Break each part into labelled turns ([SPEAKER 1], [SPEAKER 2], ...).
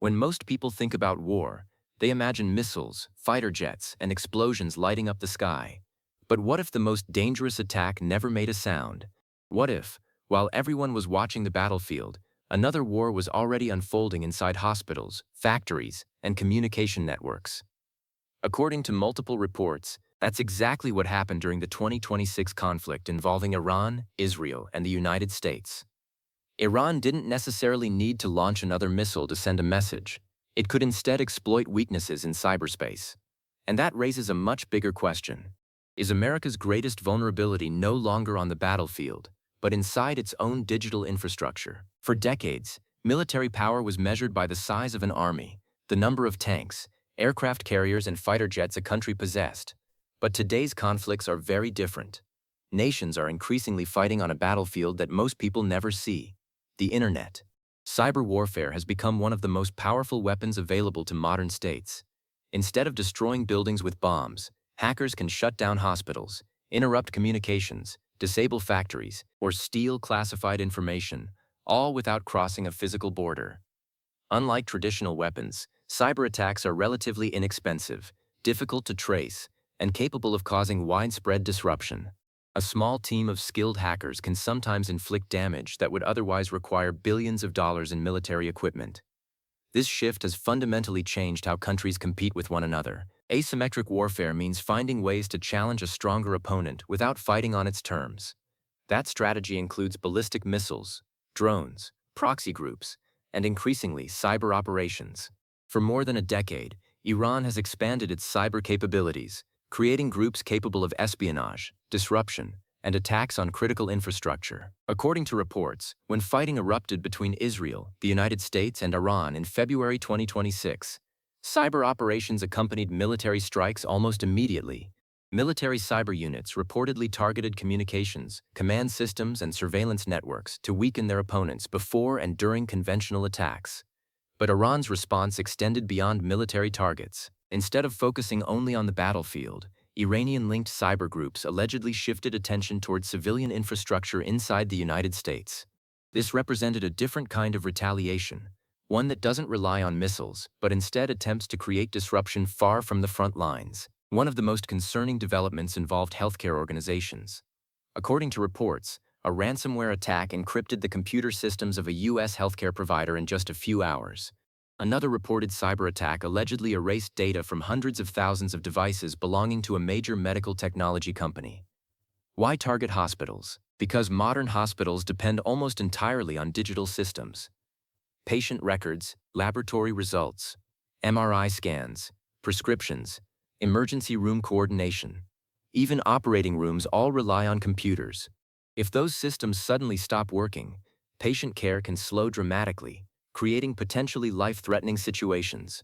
[SPEAKER 1] When most people think about war, they imagine missiles, fighter jets, and explosions lighting up the sky. But what if the most dangerous attack never made a sound? What if, while everyone was watching the battlefield, another war was already unfolding inside hospitals, factories, and communication networks? According to multiple reports, that's exactly what happened during the 2026 conflict involving Iran, Israel, and the United States. Iran didn't necessarily need to launch another missile to send a message. It could instead exploit weaknesses in cyberspace. And that raises a much bigger question. Is America's greatest vulnerability no longer on the battlefield, but inside its own digital infrastructure? For decades, military power was measured by the size of an army, the number of tanks, aircraft carriers, and fighter jets a country possessed. But today's conflicts are very different. Nations are increasingly fighting on a battlefield that most people never see: the internet. Cyber warfare has become one of the most powerful weapons available to modern states. Instead of destroying buildings with bombs, hackers can shut down hospitals, interrupt communications, disable factories, or steal classified information, all without crossing a physical border. Unlike traditional weapons, cyber attacks are relatively inexpensive, difficult to trace, and capable of causing widespread disruption. A small team of skilled hackers can sometimes inflict damage that would otherwise require billions of dollars in military equipment. This shift has fundamentally changed how countries compete with one another. Asymmetric warfare means finding ways to challenge a stronger opponent without fighting on its terms. That strategy includes ballistic missiles, drones, proxy groups, and increasingly cyber operations. For more than a decade, Iran has expanded its cyber capabilities, creating groups capable of espionage, disruption, and attacks on critical infrastructure. According to reports, when fighting erupted between Israel, the United States, and Iran in February 2026, cyber operations accompanied military strikes almost immediately. Military cyber units reportedly targeted communications, command systems, and surveillance networks to weaken their opponents before and during conventional attacks. But Iran's response extended beyond military targets. Instead of focusing only on the battlefield, Iranian-linked cyber groups allegedly shifted attention toward civilian infrastructure inside the United States. This represented a different kind of retaliation, one that doesn't rely on missiles, but instead attempts to create disruption far from the front lines. One of the most concerning developments involved healthcare organizations. According to reports, a ransomware attack encrypted the computer systems of a U.S. healthcare provider in just a few hours. Another reported cyber attack allegedly erased data from hundreds of thousands of devices belonging to a major medical technology company. Why target hospitals? Because modern hospitals depend almost entirely on digital systems. Patient records, laboratory results, MRI scans, prescriptions, emergency room coordination. Even operating rooms all rely on computers. If those systems suddenly stop working, patient care can slow dramatically, creating potentially life-threatening situations.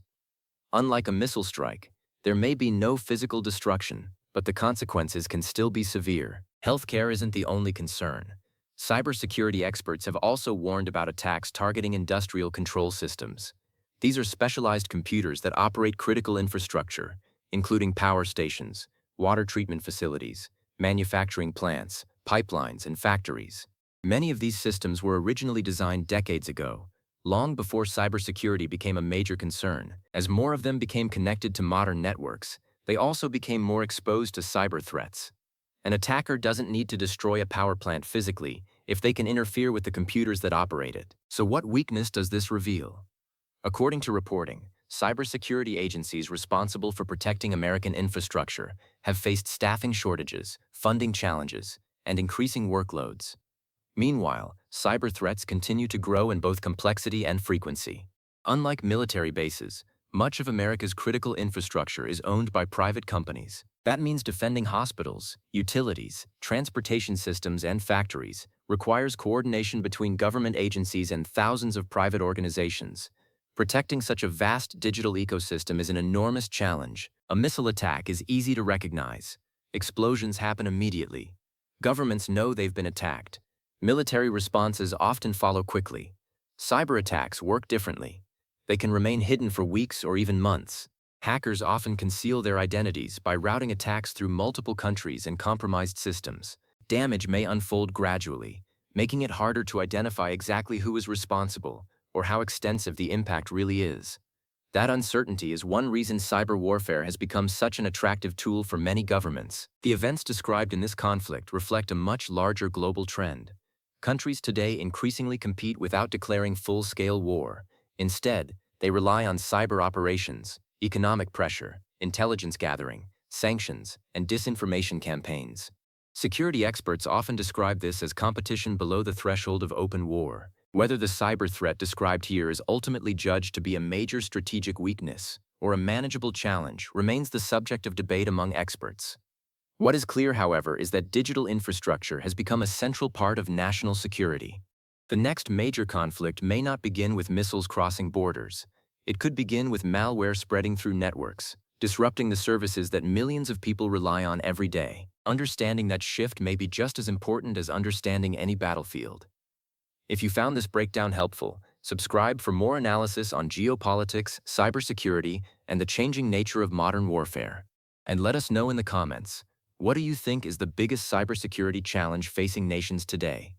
[SPEAKER 1] Unlike a missile strike, there may be no physical destruction, but the consequences can still be severe. Healthcare isn't the only concern. Cybersecurity experts have also warned about attacks targeting industrial control systems. These are specialized computers that operate critical infrastructure, including power stations, water treatment facilities, manufacturing plants, pipelines, and factories. Many of these systems were originally designed decades ago, long before cybersecurity became a major concern. As more of them became connected to modern networks, they also became more exposed to cyber threats. An attacker doesn't need to destroy a power plant physically if they can interfere with the computers that operate it. So what weakness does this reveal? According to reporting, cybersecurity agencies responsible for protecting American infrastructure have faced staffing shortages, funding challenges, and increasing workloads. Meanwhile, cyber threats continue to grow in both complexity and frequency. Unlike military bases, much of America's critical infrastructure is owned by private companies. That means defending hospitals, utilities, transportation systems, and factories requires coordination between government agencies and thousands of private organizations. Protecting such a vast digital ecosystem is an enormous challenge. A missile attack is easy to recognize. Explosions happen immediately. Governments know they've been attacked. Military responses often follow quickly. Cyber attacks work differently. They can remain hidden for weeks or even months. Hackers often conceal their identities by routing attacks through multiple countries and compromised systems. Damage may unfold gradually, making it harder to identify exactly who is responsible, or how extensive the impact really is. That uncertainty is one reason cyber warfare has become such an attractive tool for many governments. The events described in this conflict reflect a much larger global trend. Countries today increasingly compete without declaring full-scale war. Instead, they rely on cyber operations, economic pressure, intelligence gathering, sanctions, and disinformation campaigns. Security experts often describe this as competition below the threshold of open war. Whether the cyber threat described here is ultimately judged to be a major strategic weakness or a manageable challenge remains the subject of debate among experts. What is clear, however, is that digital infrastructure has become a central part of national security. The next major conflict may not begin with missiles crossing borders. It could begin with malware spreading through networks, disrupting the services that millions of people rely on every day. Understanding that shift may be just as important as understanding any battlefield. If you found this breakdown helpful, subscribe for more analysis on geopolitics, cybersecurity, and the changing nature of modern warfare. And let us know in the comments, what do you think is the biggest cybersecurity challenge facing nations today?